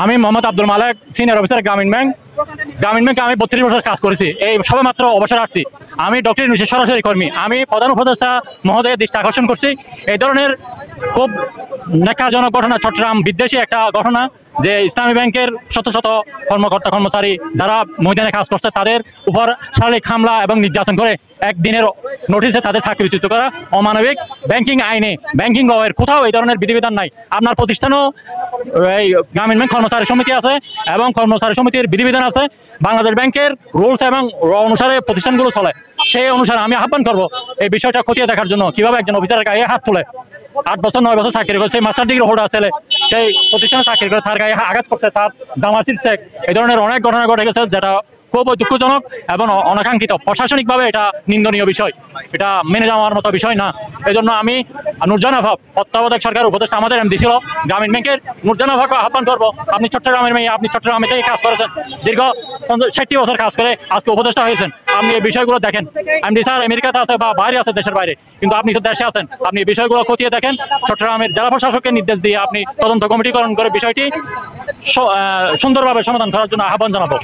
আমি মোহাম্মদ আব্দুল মালেক, senior officer গ্রামীণ bank. গ্রামীণ ব্যাংকে আমি 32 বছর কাজ করেছি। এই সবেমাত্র অবসর আসছি। আমি ডক্টর ইউনূসের সরাসরি কর্মী। আমি প্রধান উপদেষ্টা মহোদয়ের দৃষ্টি আকর্ষণ করছি এই ধরনের খুব ন্যাক্কারজনক ঘটনা, চট্টগ্রাম বিদ্বেষী একটা ঘটনা, যে ইসলামী ব্যাংকের শত শত কর্মকর্তা কর্মচারী যারা ময়দানে কাজ করছে তাদের উপর শারীরিক হামলা এবং নির্যাতন করে একদিনের নোটিশে তাদের চাকরিচ্যুত করা অমানবিক। ব্যাংকিং আইনে, ব্যাংকিং লয়ের কোথাও এই ধরনের বিধিবিধান নাই। আপনার প্রতিষ্ঠানেও এই গ্রামীণ ব্যাংক কর্মচারী সমিতি আছে এবং কর্মচারী সমিতির বিধিবিধান আছে। বাংলাদেশ ব্যাংকের রুলস এবং অনুসারে প্রতিষ্ঠানগুলো চলে। সেই অনুসারে আমি আহ্বান করবো এই বিষয়টা খতিয়ে দেখার জন্য, কিভাবে একজন অফিসারের গায়ে হাত তুলে 8 বছর 9 বছর চাকরি করে, সেই মাস্টার ডিগ্রি হোল্ডার ছেলে সেই প্রতিষ্ঠানে চাকরি করে তার গায়ে আঘাত করছে, তার জামা ছিঁড়ছে। এই ধরনের অনেক ঘটনা ঘটে গেছে, যেটা খুব দুঃখজনক এবং অনাকাঙ্ক্ষিত। প্রশাসনিকভাবে এটা নিন্দনীয় বিষয়, এটা মেনে যাওয়ার মতো বিষয় না। এই জন্য আমি নুরজানা ভাব, তত্ত্বাবধায়ক সরকার উপদেষ্টা আমাদের এমডি ছিল গ্রামীণ ব্যাংকের, নুরজানা ভাবকে আহ্বান করবো, আপনি চট্টগ্রামের মেয়ে, আপনি চট্টগ্রামে থেকে কাজ করেছেন, দীর্ঘ 60 বছর কাজ করে আজকে উপদেষ্টা হয়েছেন। আপনি এই বিষয়গুলো দেখেন। এমডি স্যার আমেরিকাতে আছে বা বাইরে আছে, দেশের বাইরে, কিন্তু আপনি তো দেশে আছেন। আপনি এই বিষয়গুলো খতিয়ে দেখেন। চট্টগ্রামের জেলা প্রশাসকের নির্দেশ দিয়ে আপনি তদন্ত কমিটি গঠন করে বিষয়টি সুন্দরভাবে সমাধান করার জন্য আহ্বান জানাবো।